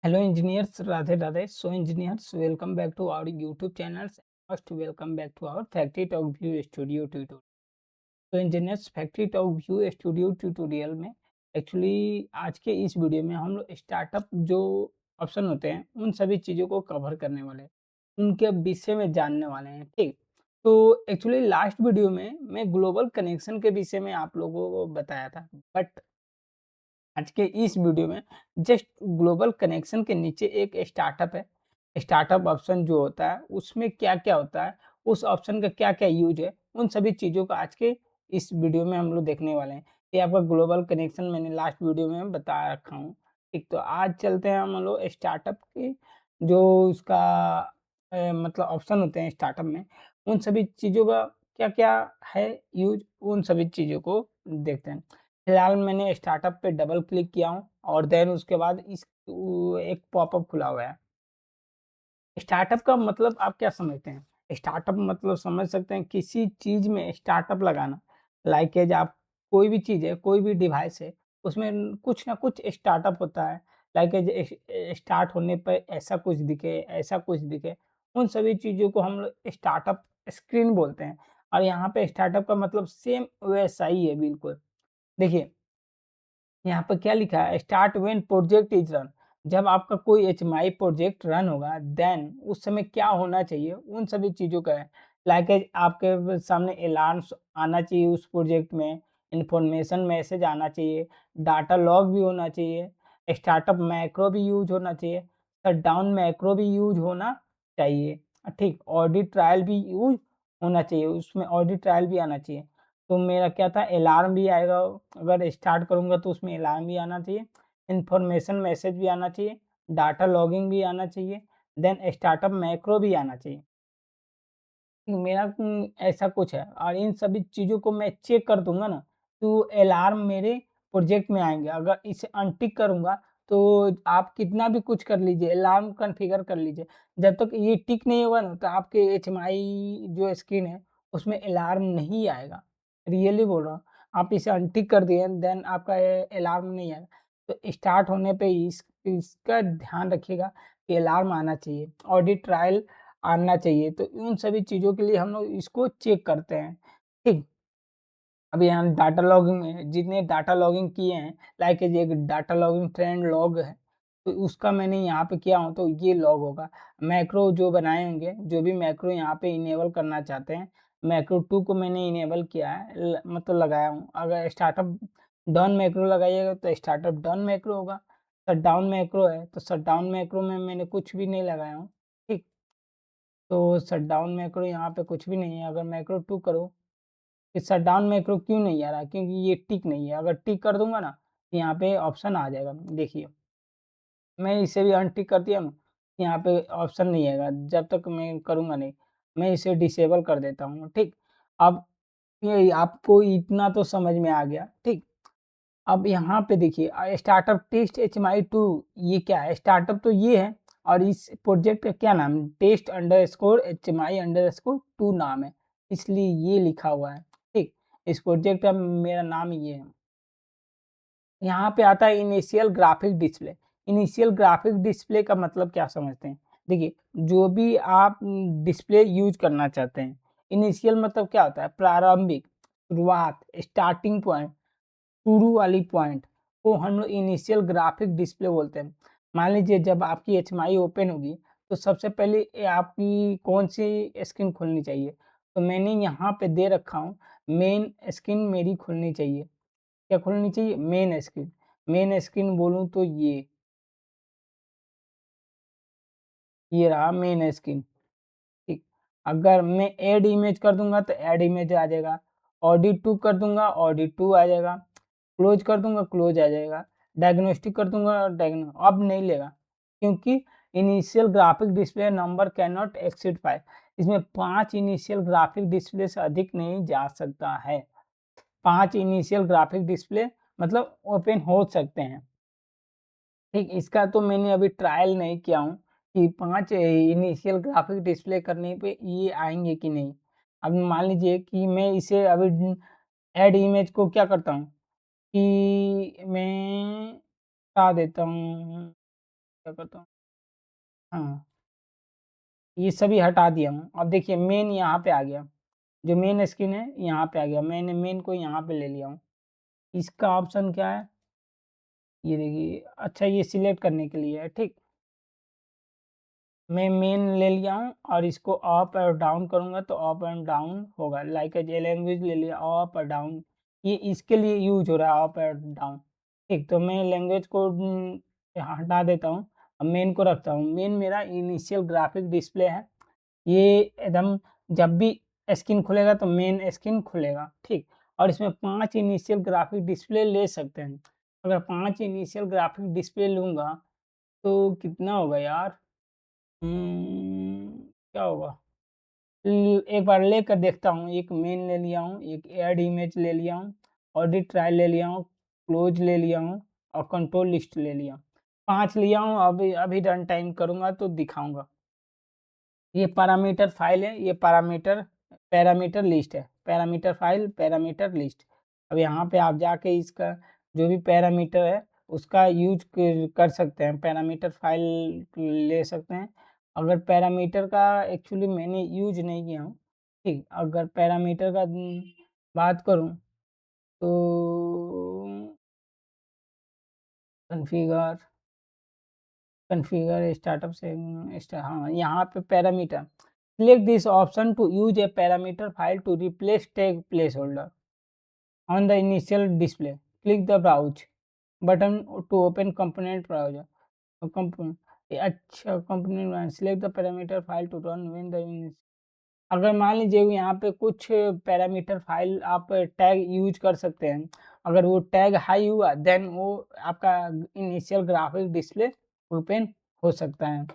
Hello engineers, Radhe Radhe. So engineers, welcome back to our YouTube channels. First, welcome back to our Factory Talk View Studio tutorial. तो engineers factory talk view studio tutorial में actually आज के इस video में हम लोग startup जो option होते हैं उन सभी चीज़ों को कवर करने वाले हैं, उनके विषय में जानने वाले हैं। ठीक, तो एक्चुअली लास्ट वीडियो में मैं ग्लोबल कनेक्शन के विषय में आप लोगों को बताया था, बट आज के इस वीडियो में जस्ट ग्लोबल कनेक्शन के नीचे एक स्टार्टअप है। स्टार्टअप ऑप्शन जो होता है उसमें क्या-क्या होता है, उस ऑप्शन का क्या-क्या यूज़ है, उन सभी चीज़ों को आज के इस वीडियो में हम लोग देखने वाले हैं। ये आपका ग्लोबल कनेक्शन मैंने लास्ट वीडियो में बता रखा हूँ। ठीक, तो आज चलते हैं हम लोग स्टार्टअप की जो उसका मतलब ऑप्शन होते हैं स्टार्टअप में, उन सभी चीज़ों का क्या-क्या है यूज़, उन सभी चीज़ों को देखते हैं। फिलहाल मैंने स्टार्टअप पे डबल क्लिक किया हूँ और देन उसके बाद एक पॉपअप खुला हुआ है। स्टार्टअप का मतलब आप क्या समझते हैं? स्टार्टअप मतलब समझ सकते हैं किसी चीज़ में स्टार्टअप लगाना। लाइक एज आप कोई भी चीज़ है, कोई भी डिवाइस है, उसमें कुछ ना कुछ स्टार्टअप होता है। लाइक एज स्टार्ट होने पे ऐसा कुछ दिखे, उन सभी चीज़ों को हम लोग स्टार्टअप स्क्रीन बोलते हैं। और यहाँ पे स्टार्टअप का मतलब सेम वैसा ही है बिल्कुल। देखिए यहाँ पे क्या लिखा है start when project is run. जब आपका कोई एचएमआई प्रोजेक्ट रन होगा देन उस समय क्या होना चाहिए उन सभी चीज़ों का है। लाइक आपके सामने अलार्म्स आना चाहिए उस प्रोजेक्ट में, इंफॉर्मेशन मैसेज आना चाहिए, डाटा लॉग भी होना चाहिए, स्टार्टअप मैक्रो भी यूज होना चाहिए, शटडाउन मैक्रो भी यूज होना चाहिए। ठीक, ऑडिट ट्रायल भी यूज होना चाहिए, उसमें ऑडिट ट्रायल भी आना चाहिए। तो मेरा क्या था अलार्म भी आएगा, अगर स्टार्ट करूँगा तो उसमें अलार्म भी आना चाहिए, इन्फॉर्मेशन मैसेज भी आना चाहिए, डाटा लॉगिंग भी आना चाहिए, देन स्टार्टअप मैक्रो भी आना चाहिए। मेरा ऐसा कुछ है और इन सभी चीज़ों को मैं चेक कर दूँगा ना, तो अलार्म मेरे प्रोजेक्ट में आएँगे। अगर इसे अनटिक करूँगा, तो आप कितना भी कुछ कर लीजिए, अलार्म कॉन्फ़िगर कर लीजिए, जब तक ये टिक नहीं होगा ना, तो आपके एचएमआई जो स्क्रीन है, उसमें अलार्म नहीं आएगा। रियली बोल रहा हूँ। आप इसे अनटिक कर दिए, देन आपका ये अलार्म नहीं आएगा। तो स्टार्ट होने पे इसका ध्यान रखिएगा कि अलार्म आना चाहिए, ऑडिट ट्रायल आना चाहिए, तो उन सभी चीज़ों के लिए हम लोग इसको चेक करते हैं, ठीक? अभी हम डाटा लॉगिंग में जितने डाटा लॉगिंग किए हैं, लाइक एक डाटा लॉगिंग ट्रेंड लॉग है, तो उसका मैंने यहाँ पे किया हूँ, तो ये लॉग होगा। मैक्रो जो बनाए होंगे, जो भी मैक्रो यहाँ पे इनेबल करना चाहते हैं, मैक्रो 2 को मैंने इनेबल किया है मतलब लगाया हूँ। अगर स्टार्टअप डन मैक्रो लगाइएगा, तो स्टार्टअप डन मैक्रो होगा। शटडाउन मैक्रो है, तो शटडाउन मैक्रो में मैंने कुछ भी नहीं लगाया हूँ, ठीक? तो शटडाउन मैक्रो यहाँ पे कुछ भी नहीं है। अगर मैक्रो 2 करो, ये शटडाउन मैक्रो क्यों नहीं आ रहा है? क्योंकि ये टिक नहीं है। अगर टिक कर दूँगा ना, तो यहाँ पे ऑप्शन आ जाएगा। देखिए, मैं इसे भी अनटिक कर दिया ना, यहाँ पे ऑप्शन नहीं आएगा, जब तक मैं करूँगा नहीं। मैं इसे डिसेबल कर देता हूँ, ठीक? अब ये आपको इतना तो समझ में आ गया, ठीक? अब यहाँ पे देखिए स्टार्टअप टेस्ट एचएमआई 2 ये क्या है? स्टार्टअप तो ये है और इस प्रोजेक्ट का क्या नाम है? टेस्ट अंडरस्कोर एचएमआई अंडरस्कोर 2 नाम है, इसलिए ये लिखा हुआ है, ठीक? इस प्रोजेक्ट का मेरा नाम ये है। यहाँ पे आता है initial graphic display. Initial graphic display का मतलब क्या समझते हैं? देखिए, जो भी आप डिस्प्ले यूज़ करना चाहते हैं, इनिशियल मतलब क्या होता है? प्रारंभिक, शुरुआत, स्टार्टिंग पॉइंट, शुरू वाली पॉइंट को हम लोग इनिशियल ग्राफिक डिस्प्ले बोलते हैं। मान लीजिए जब आपकी एचएमआई ओपन होगी, तो सबसे पहले आपकी कौन-सी स्क्रीन खुलनी चाहिए? तो मैंने यहाँ पे दे रखा हूँ, मेन स्क्रीन मेरी खुलनी चाहिए। क्या खुलनी चाहिए? Main screen. मेन स्क्रीन बोलूँ तो ये रहा मेन स्क्रीन। ठीक। अगर मैं ऐड इमेज कर दूँगा तो ऐड इमेज आ जाएगा, ऑडिट टू कर दूँगा, ऑडिट टू आ जाएगा, क्लोज़ कर दूँगा, क्लोज़ आ जाएगा, डायग्नोस्टिक कर दूँगा, अब नहीं लेगा, क्योंकि initial graphic display number can not exceed 5। इसमें 5 इनिशियल ग्राफिक डिस्प्ले से अधिक नहीं जा सकता है। 5 इनिशियल ग्राफिक डिस्प्ले मतलब ओपन हो सकते हैं। ठीक, इसका तो मैंने अभी ट्रायल नहीं किया हूँ कि 5 इनिशियल ग्राफिक डिस्प्ले करने पे ये आएँगे कि नहीं। अब मान लीजिए कि मैं इसे अभी ऐड इमेज को क्या करता हूँ कि मैं हटा देता हूँ, क्या करता हूँ, हाँ, ये सभी हटा दिया हूँ। अब देखिए मेन यहाँ पे आ गया, जो मेन स्क्रीन है यहाँ पे आ गया, मैंने मेन को यहाँ पे ले लिया हूँ। इसका ऑप्शन क्या है? ये देखिए, अच्छा ये सिलेक्ट करने के लिए है, ठीक। मैं मेन ले लिया हूँ और इसको अप और डाउन करूँगा तो अप एंड डाउन होगा। लाइक ए लैंग्वेज ले लिया, अप और डाउन, ये इसके लिए यूज हो रहा है, अप और डाउन। ठीक, तो मैं लैंग्वेज को हटा देता हूँ, अब मेन को रखता हूँ। मेन मेरा इनिशियल ग्राफिक डिस्प्ले है, ये एकदम जब भी स्क्रीन खुलेगा तो मेन स्क्रीन खुलेगा, ठीक। और इसमें 5 इनिशियल ग्राफिक डिस्प्ले ले सकते हैं। अगर 5 इनिशियल ग्राफिक डिस्प्ले लूँगा तो कितना होगा यार? क्या होगा? एक बार लेकर देखता हूँ। एक मेन ले लिया हूँ, एक ऐड इमेज ले लिया हूँ, ऑडिट ट्रायल ले लिया हूँ, क्लोज ले लिया हूँ और कंट्रोल लिस्ट ले लिया हूँ। 5 लिया हूँ, अभी अभी रन टाइम करूँगा तो दिखाऊँगा। ये पैरामीटर फ़ाइल है, ये पैरामीटर लिस्ट है। Parameter file, parameter list. अब यहाँ पे आप जाके इसका जो भी पैरामीटर है उसका यूज़ कर सकते हैं। पैरामीटर फ़ाइल ले सकते हैं। अगर पैरामीटर का एक्चुअली मैंने यूज़ नहीं किया हूँ, ठीक। अगर पैरामीटर का बात करूँ तो कॉन्फ़िगर कॉन्फ़िगर स्टार्टअप से हाँ, यहाँ पे parameter. Select this option to use a parameter file to replace tag placeholder on the initial display. Click the browse button to open component browser. Component, अच्छा component, select the parameter file to run when the अगर मान लीजिए यहाँ पे कुछ parameter file आप tag use कर सकते हैं, अगर वो टैग हाई हुआ देन वो आपका इनिशियल ग्राफिक डिस्प्ले ओपन हो सकता है।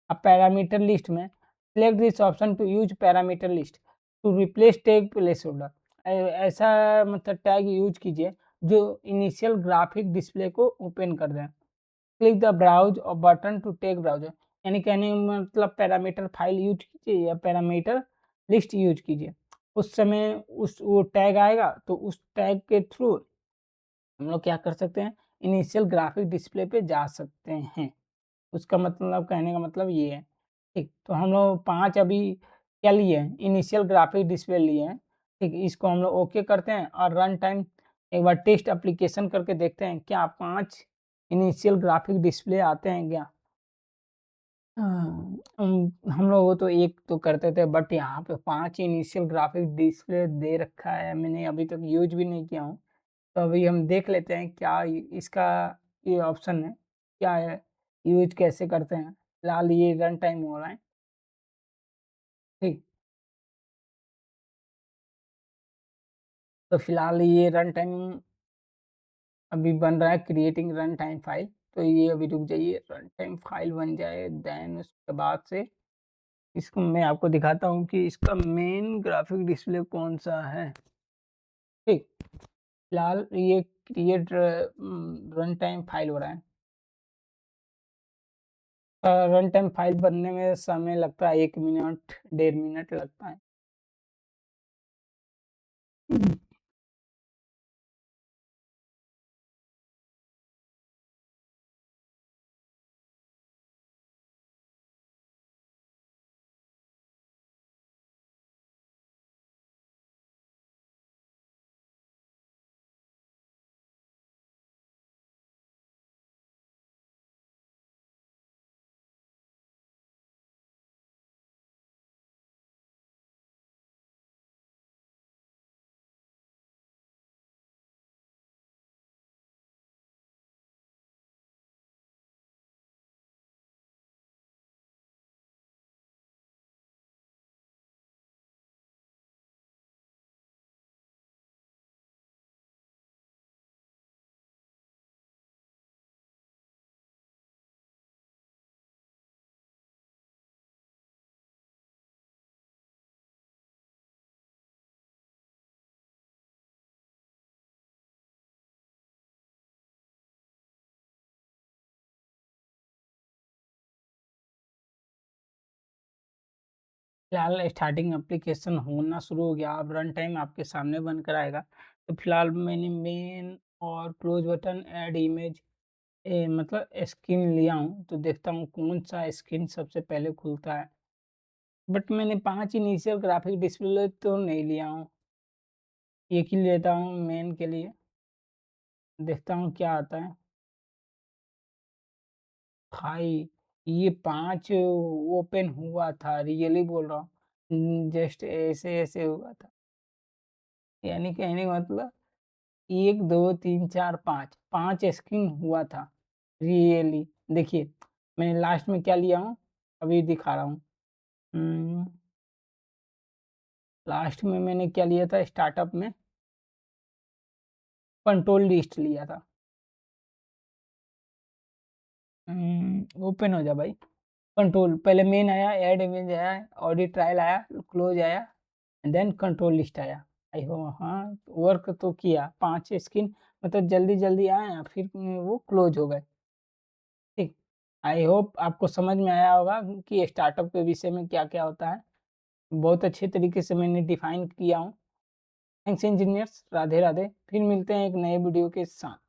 अब पैरामीटर लिस्ट में select this option to use parameter list to replace tag place holder. ऐसा मतलब टैग यूज कीजिए जो इनिशियल ग्राफिक डिस्प्ले को ओपन कर दें। क्लिक द ब्राउज और बटन टू टेक ब्राउजर, यानी कहने का मतलब पैरामीटर फाइल यूज कीजिए या पैरामीटर लिस्ट यूज कीजिए। उस समय उस वो टैग आएगा तो उस टैग के थ्रू हम लोग क्या कर सकते हैं, इनिशियल ग्राफिक डिस्प्ले पे जा सकते हैं। उसका मतलब कहने का मतलब ये है, ठीक। तो हम लोग 5 अभी क्या लिए हैं, इनिशियल ग्राफिक डिस्प्ले लिए हैं, ठीक। इसको हम लोग ओके करते हैं और रन टाइम एक बार टेस्ट एप्लीकेशन करके देखते हैं क्या 5 इनिशियल ग्राफिक डिस्प्ले आते हैं क्या? हम लोग वो तो एक तो करते थे बट यहाँ पे 5 इनिशियल ग्राफिक डिस्प्ले दे रखा है, मैंने अभी तक यूज भी नहीं किया हूँ। तो अभी हम देख लेते हैं क्या इसका ये ऑप्शन है, क्या है, यूज कैसे करते हैं। फिलहाल ये रन टाइम हो रहा है, ठीक। तो फिलहाल ये रन टाइम अभी बन रहा है, क्रिएटिंग रन टाइम फाइल। तो ये अभी रुक जाइए, रन टाइम फाइल बन जाए देन उसके बाद से इसको मैं आपको दिखाता हूँ कि इसका मेन ग्राफिक डिस्प्ले कौन सा है, ठीक। फिलहाल ये क्रिएट रन टाइम फाइल हो रहा है। रन टाइम फाइल बनने में समय लगता है 1 मिनट 1.5 मिनट लगता है। फिलहाल स्टार्टिंग एप्लीकेशन होना शुरू हो गया, अब रन टाइम आपके सामने बनकर आएगा। तो फिलहाल मैंने मेन और क्लोज बटन, ऐड इमेज मतलब स्क्रीन लिया हूँ, तो देखता हूँ कौन सा स्क्रीन सबसे पहले खुलता है। बट मैंने 5 इनिशियल ग्राफिक डिस्प्ले तो नहीं लिया हूँ, एक ही लेता हूँ मेन के लिए। देखता हूँ क्या आता है। भाई ये 5 ओपन हुआ था, रियली बोल रहा हूँ। जस्ट ऐसे हुआ था, यानी कहने का मतलब 1 2 3 4 5 स्क्रीन हुआ था रियली। देखिए मैंने लास्ट में क्या लिया हूँ, अभी दिखा रहा हूँ। लास्ट में मैंने क्या लिया था, स्टार्टअप में कंट्रोल लिस्ट लिया था। ओपन हो जा भाई। कंट्रोल पहले मेन आया, ऐड इमेज आया, ऑडिट ट्रायल आया, क्लोज आया, देन कंट्रोल लिस्ट आया। आई हो हाँ, वर्क तो किया। 5 स्क्रीन मतलब जल्दी जल्दी आया, फिर वो क्लोज हो गए। ठीक। आई होप आपको समझ में आया होगा कि स्टार्टअप के विषय में क्या क्या होता है। बहुत अच्छे तरीके से मैंने डिफाइन किया हूँ। Thanks engineers, Radhe Radhe. फिर मिलते हैं एक नए वीडियो के साथ।